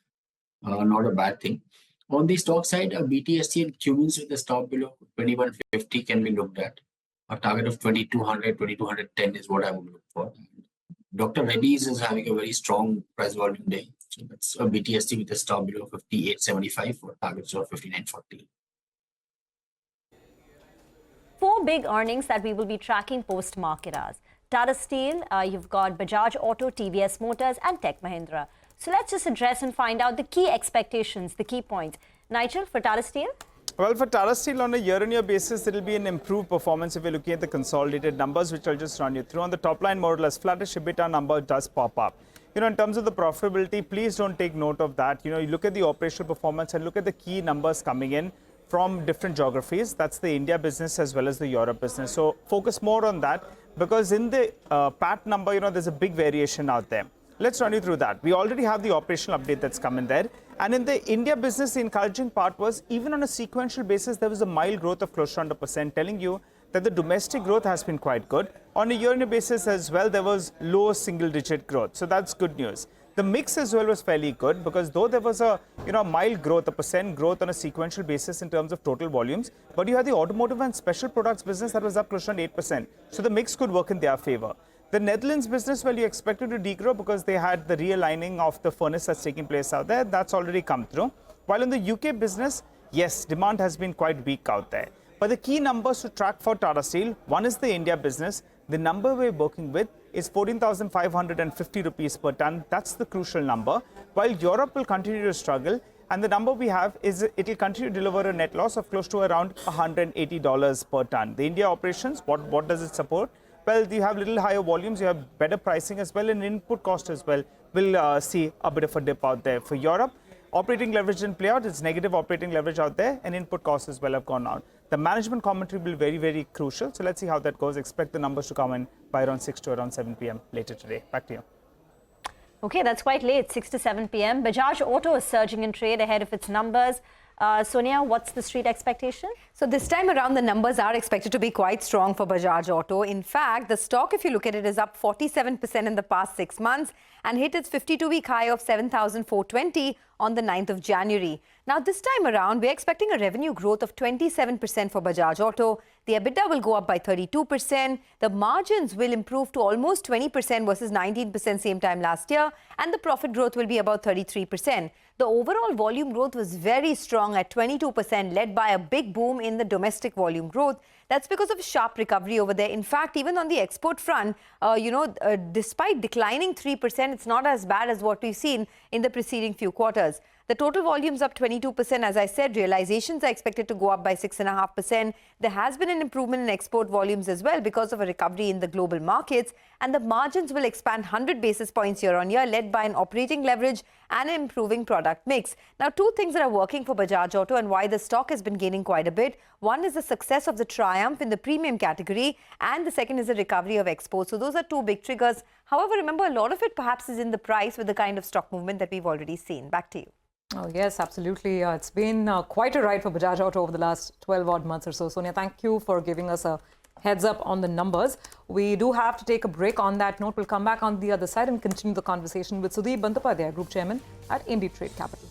Not a bad thing. On the stock side, BTST and Cummins with the stop below 2150 can be looked at. A target of 2200, 2210 is what I would look for. Dr. Reddy's is having a very strong price volume day. So that's a BTST with a stop below 5875 for targets of 5940. Four big earnings that we will be tracking post-market hours. Tata Steel, you've got Bajaj Auto, TVS Motors and Tech Mahindra. So let's just address and find out the key expectations, the key points. Nigel, for Tata Steel? Well, for Tata Steel on a year-on-year basis, it will be an improved performance if you're looking at the consolidated numbers, which I'll just run you through. On the top line, more or less, flattish EBITDA number does pop up. In terms of the profitability, please don't take note of that. You look at the operational performance and look at the key numbers coming in from different geographies. That's the India business as well as the Europe business. So focus more on that, because in the PAT number, there's a big variation out there. Let's run you through that. We already have the operational update that's come in there. And in the India business, the encouraging part was even on a sequential basis, there was a mild growth of close to 100%, telling you that the domestic growth has been quite good. On a year-on-year basis as well, there was low single-digit growth. So that's good news. The mix as well was fairly good, because though there was a mild growth, a percent growth on a sequential basis in terms of total volumes, but you had the automotive and special products business that was up close to 8%. So the mix could work in their favor. The Netherlands business, well, you expected to degrow because they had the realigning of the furnace that's taking place out there. That's already come through. While in the UK business, yes, demand has been quite weak out there. But the key numbers to track for Tata Steel, one is the India business. The number we're working with is 14,550 rupees per ton. That's the crucial number. While Europe will continue to struggle, and the number we have is it will continue to deliver a net loss of close to around $180 per ton. The India operations, what does it support? Well, you have little higher volumes, you have better pricing as well, and input cost as well. We'll see a bit of a dip out there. For Europe, operating leverage didn't play out. It's negative operating leverage out there, and input costs as well have gone out. The management commentary will be very, very crucial. So let's see how that goes. Expect the numbers to come in by around 6 to around 7 p.m. later today. Back to you. Okay, that's quite late, 6 to 7 p.m. Bajaj Auto is surging in trade ahead of its numbers. Sonia, what's the street expectation? So this time around, the numbers are expected to be quite strong for Bajaj Auto. In fact, the stock, if you look at it, is up 47% in the past 6 months and hit its 52-week high of 7,420 on the 9th of January. Now, this time around, we're expecting a revenue growth of 27% for Bajaj Auto. The EBITDA will go up by 32%. The margins will improve to almost 20% versus 19% same time last year. And the profit growth will be about 33%. The overall volume growth was very strong at 22%, led by a big boom in the domestic volume growth. That's because of sharp recovery over there. In fact, even on the export front, despite declining 3%, it's not as bad as what we've seen in the preceding few quarters. The total volume's up 22%. As I said, realizations are expected to go up by 6.5%. There has been an improvement in export volumes as well because of a recovery in the global markets. And the margins will expand 100 basis points year on year, led by an operating leverage and an improving product mix. Now, two things that are working for Bajaj Auto and why the stock has been gaining quite a bit. One is the success of the Triumph in the premium category, and the second is the recovery of exports. So those are two big triggers. However, remember, a lot of it perhaps is in the price with the kind of stock movement that we've already seen. Back to you. Oh, yes, absolutely. It's been quite a ride for Bajaj Auto over the last 12 odd months or so. Sonia, thank you for giving us a heads up on the numbers. We do have to take a break. On that note, we'll come back on the other side and continue the conversation with Sudhir Bandapadhyay, Group Chairman at Indy Trade Capital.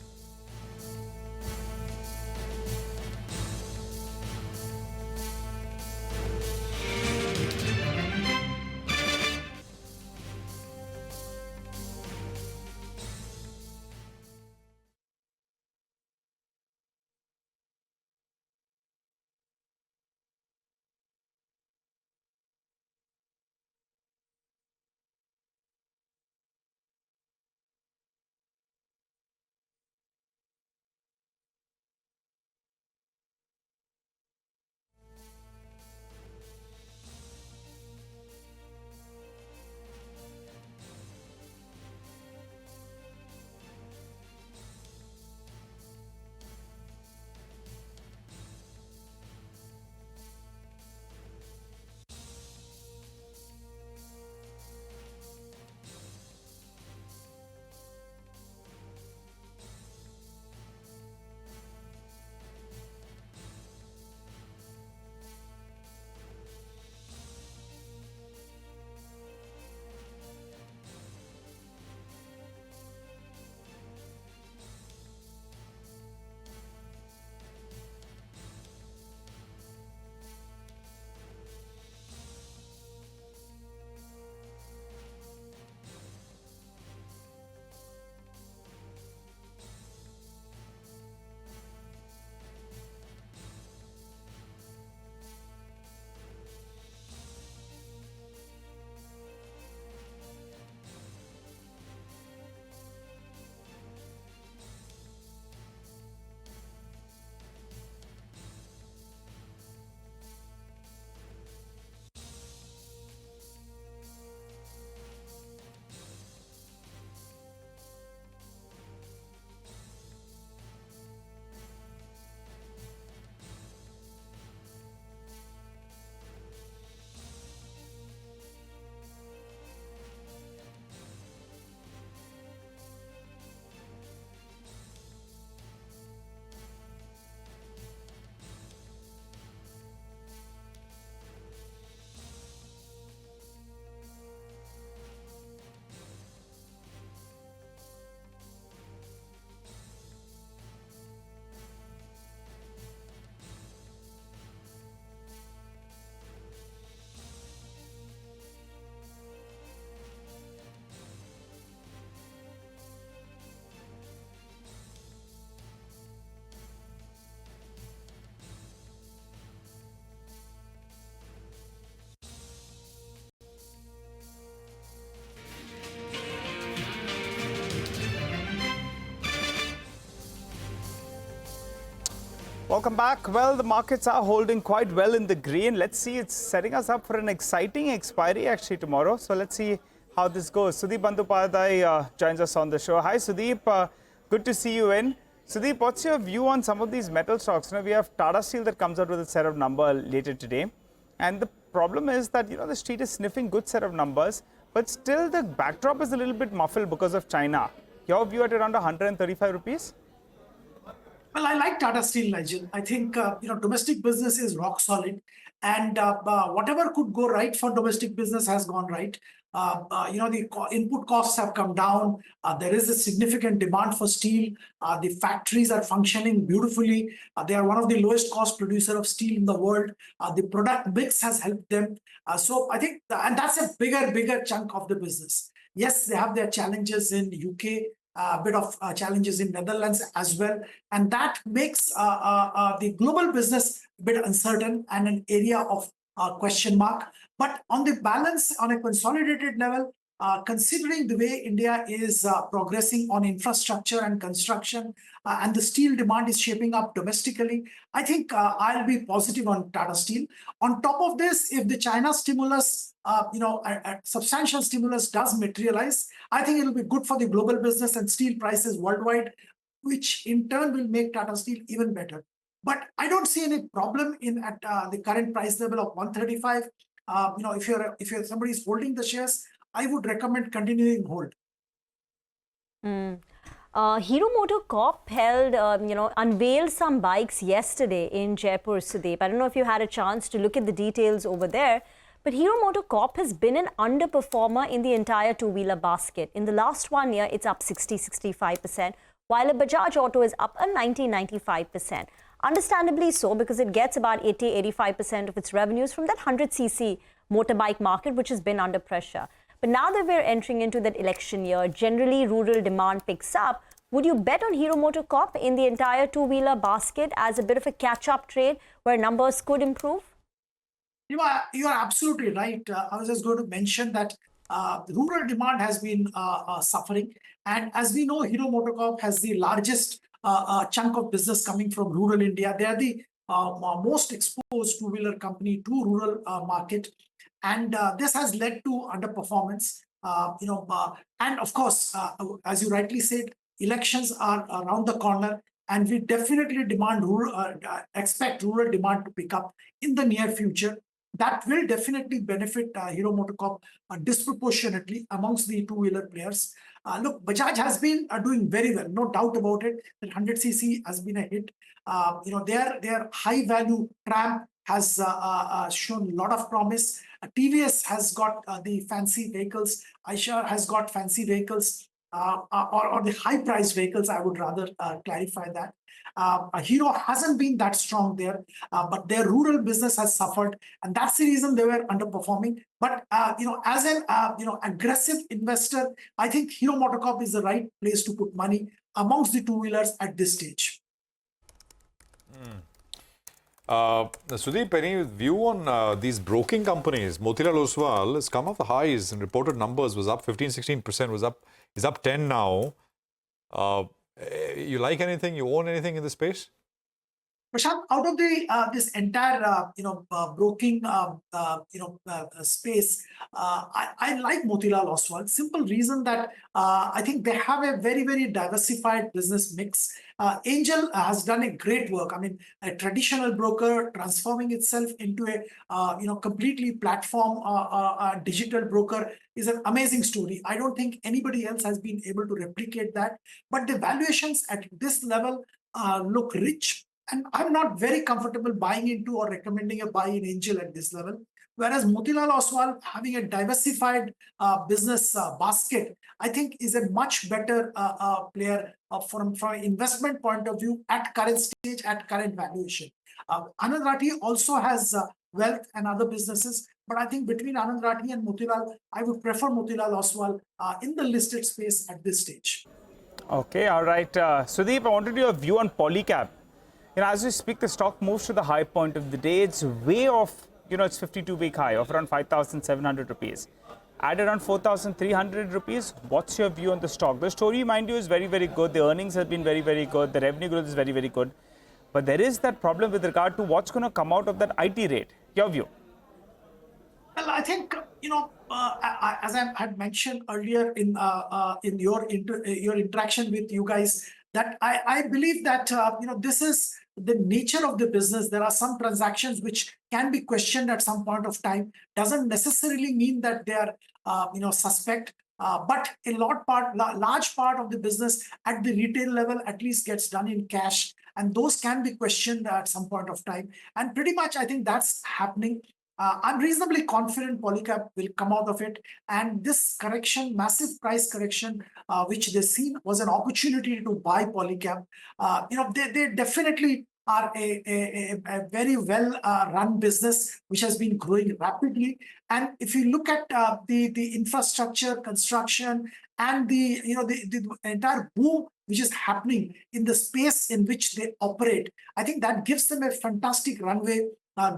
Welcome back. Well, the markets are holding quite well in the green. Let's see, it's setting us up for an exciting expiry actually tomorrow. So let's see how this goes. Sudeep Bandyopadhyay joins us on the show. Hi, Sudeep. Good to see you in. Sudeep, what's your view on some of these metal stocks? We have Tata Steel that comes out with a set of numbers later today. And the problem is that, the street is sniffing good set of numbers, but still the backdrop is a little bit muffled because of China. Your view at around 135 rupees? Well, I like Tata Steel, Nigel. I think, domestic business is rock solid. And whatever could go right for domestic business has gone right. The input costs have come down. There is a significant demand for steel. The factories are functioning beautifully. They are one of the lowest cost producer of steel in the world. The product mix has helped them. So I think, and that's a bigger chunk of the business. Yes, they have their challenges in UK, a bit of challenges in Netherlands as well. And that makes the global business a bit uncertain and an area of question mark. But on the balance, on a consolidated level, considering the way India is progressing on infrastructure and construction, and the steel demand is shaping up domestically, I think I'll be positive on Tata Steel. On top of this, if the China stimulus, a substantial stimulus does materialize, I think it'll be good for the global business and steel prices worldwide, which in turn will make Tata Steel even better. But I don't see any problem at the current price level of 135. If you're somebody is holding the shares, I would recommend continuing hold. Hero MotoCorp held, unveiled some bikes yesterday in Jaipur, Sudeep. I don't know if you had a chance to look at the details over there, but Hero MotoCorp has been an underperformer in the entire two-wheeler basket. In the last 1 year, it's up 60-65%, while a Bajaj Auto is up a 90-95%. Understandably so, because it gets about 80-85% of its revenues from that 100cc motorbike market, which has been under pressure. But now that we're entering into that election year, generally rural demand picks up. Would you bet on Hero MotoCorp in the entire two-wheeler basket as a bit of a catch-up trade where numbers could improve? You are absolutely right. I was just going to mention that rural demand has been suffering. And as we know, Hero MotoCorp has the largest chunk of business coming from rural India. They are the most exposed two-wheeler company to rural market. And this has led to underperformance. And of course, as you rightly said, elections are around the corner, and we definitely expect rural demand to pick up in the near future. That will definitely benefit Hero MotoCorp disproportionately amongst the two-wheeler players. Look, Bajaj has been doing very well, no doubt about it. That 100cc has been a hit. Their high-value tram has shown a lot of promise. TVS has got the fancy vehicles. Eicher has got fancy vehicles, or the high-priced vehicles, I would rather clarify that. Hero hasn't been that strong there, but their rural business has suffered, and that's the reason they were underperforming. But as an aggressive investor, I think Hero MotoCorp is the right place to put money amongst the two-wheelers at this stage. Sudeep, any view on these broking companies? Motilal Oswal has come off the highs and reported numbers, was up 15-16%, is up 10 now. You like anything? You own anything in this space? Prashant, out of this entire broking space, I like Motilal Oswal. Simple reason that I think they have a very diversified business mix. Angel has done a great work. I mean, a traditional broker transforming itself into a completely platform digital broker is an amazing story. I don't think anybody else has been able to replicate that. But the valuations at this level look rich. And I'm not very comfortable buying into or recommending a buy in Angel at this level. Whereas Motilal Oswal having a diversified business basket, I think is a much better player from an investment point of view at current stage, at current valuation. Anand Rathi also has wealth and other businesses. But I think between Anand Rathi and Motilal, I would prefer Motilal Oswal in the listed space at this stage. Okay, all right. Sudeep, I wanted your view on Polycab. As we speak, the stock moves to the high point of the day. It's way off, its 52-week high of around 5,700 rupees. At around 4,300 rupees, what's your view on the stock? The story, mind you, is very good. The earnings have been very good. The revenue growth is very good. But there is that problem with regard to what's going to come out of that IT rate. Your view? Well, I think, as I had mentioned earlier in your interaction with you guys, that I believe that, this is the nature of the business. There are some transactions which can be questioned at some point of time. Doesn't necessarily mean that they are, suspect. But a large part of the business at the retail level at least gets done in cash. And those can be questioned at some point of time. And pretty much, I think that's happening. I'm reasonably confident Polycab will come out of it. And this correction, massive price correction, which they've seen, was an opportunity to buy Polycab. They definitely are a very well run business, which has been growing rapidly. And if you look at the infrastructure, construction, and the entire boom which is happening in the space in which they operate, I think that gives them a fantastic runway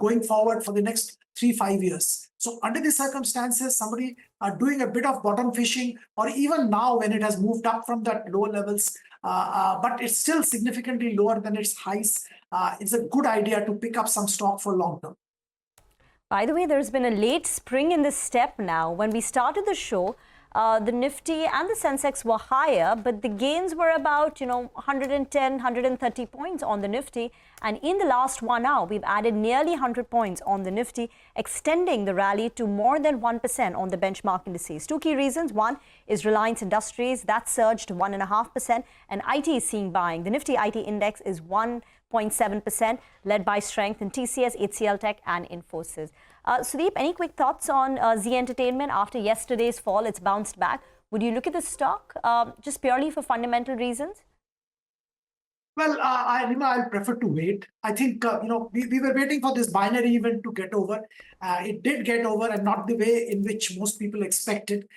going forward for the next 3-5 years. So under the circumstances, somebody doing a bit of bottom fishing, or even now when it has moved up from that low levels, but it's still significantly lower than its highs, it's a good idea to pick up some stock for long term. By the way, there's been a late spring in this step now. When we started the show, the Nifty and the Sensex were higher, but the gains were about, 110, 130 points on the Nifty. And in the last 1 hour, we've added nearly 100 points on the Nifty, extending the rally to more than 1% on the benchmark indices. Two key reasons. One is Reliance Industries. That surged to 1.5%, and IT is seeing buying. The Nifty IT index is 1.7%, led by strength in TCS, HCL Tech, and Infosys. Sudeep, any quick thoughts on Z Entertainment? After yesterday's fall, it's bounced back. Would you look at the stock just purely for fundamental reasons? Well, I'll prefer to wait. I think, we were waiting for this binary event to get over. It did get over, and not the way in which most people expected.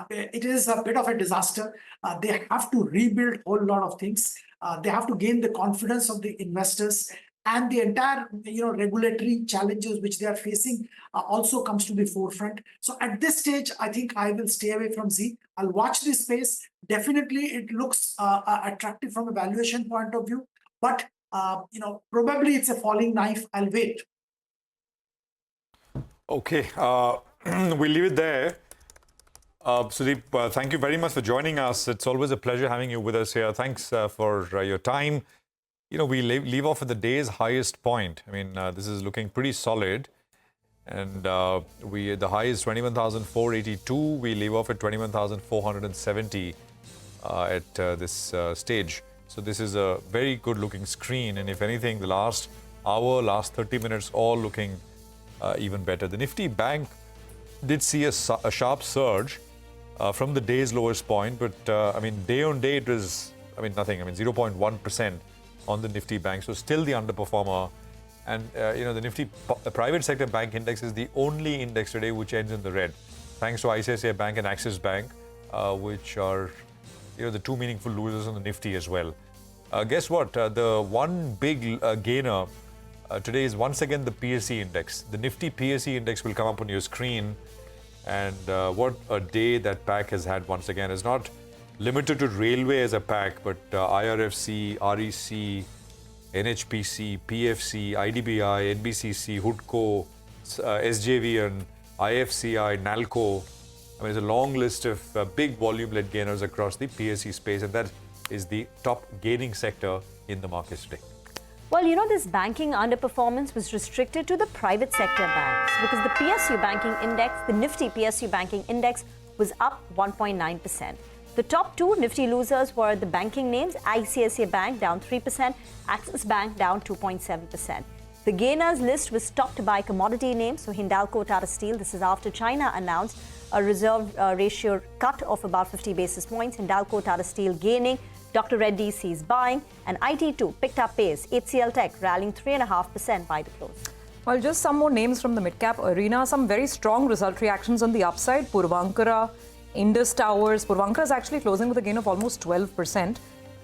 It is a bit of a disaster. They have to rebuild a whole lot of things. They have to gain the confidence of the investors. And the entire, regulatory challenges which they are facing also comes to the forefront. So at this stage, I think I will stay away from Z. I'll watch this space. Definitely, it looks attractive from a valuation point of view. But, probably it's a falling knife. I'll wait. Okay, we'll leave it there. Sudeep, thank you very much for joining us. It's always a pleasure having you with us here. Thanks for your time. We leave off at the day's highest point. I mean, this is looking pretty solid. And the high is 21,482. We leave off at 21,470 at this stage. So this is a very good looking screen. And if anything, the last hour, last 30 minutes, all looking even better. The Nifty Bank did see a sharp surge from the day's lowest point. But day on day, it was, nothing. 0.1%. on the Nifty Bank, so still the underperformer. And the Nifty Private Sector Bank Index is the only index today which ends in the red, thanks to ICICI Bank and Axis Bank, which are the two meaningful losers on the Nifty as well. Guess what? The one big gainer today is once again the PSE index. The Nifty PSE index will come up on your screen, and what a day that pack has had once again. It's not limited to railway as a pack, but IRFC, REC, NHPC, PFC, IDBI, NBCC, HUDCO, SJV, and IFCI, NALCO. It's a long list of big volume-led gainers across the PSE space, and that is the top gaining sector in the markets today. Well, this banking underperformance was restricted to the private sector banks because the PSU banking index, the Nifty PSU banking index, was up 1.9%. The top two Nifty losers were the banking names, ICICI Bank down 3%, Axis Bank down 2.7%. The gainers list was topped by commodity names, so Hindalco, Tata Steel. This is after China announced a reserve ratio cut of about 50 basis points. Hindalco, Tata Steel gaining, Dr. Reddy sees buying, and IT2 picked up pace. HCL Tech rallying 3.5% by the close. Well, just some more names from the mid-cap arena. Some very strong result reactions on the upside. Puravankara, Indus Towers. Puravankara is actually closing with a gain of almost 12%.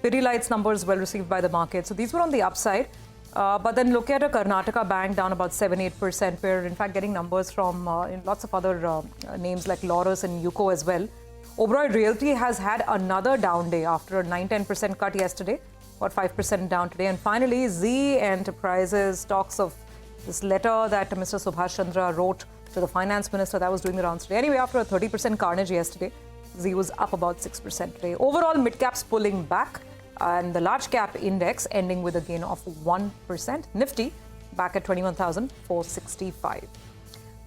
Pidilite's numbers well received by the market. So these were on the upside. But then look at a Karnataka Bank down about 7-8%. We're in fact getting numbers from lots of other names like Laurus and UCO as well. Oberoi Realty has had another down day after a 9-10% cut yesterday. about 5% down today. And finally, Z Enterprises talks of this letter that Mr. Subhash Chandra wrote to the finance minister that was doing the rounds today. Anyway, after a 30% carnage yesterday, Z was up about 6% today. Overall, mid-caps pulling back and the large cap index ending with a gain of 1%. Nifty back at 21,465.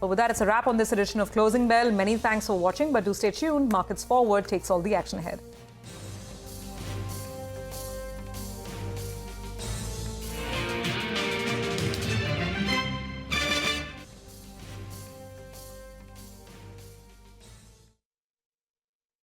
But with that, it's a wrap on this edition of Closing Bell. Many thanks for watching, but do stay tuned. Markets Forward takes all the action ahead.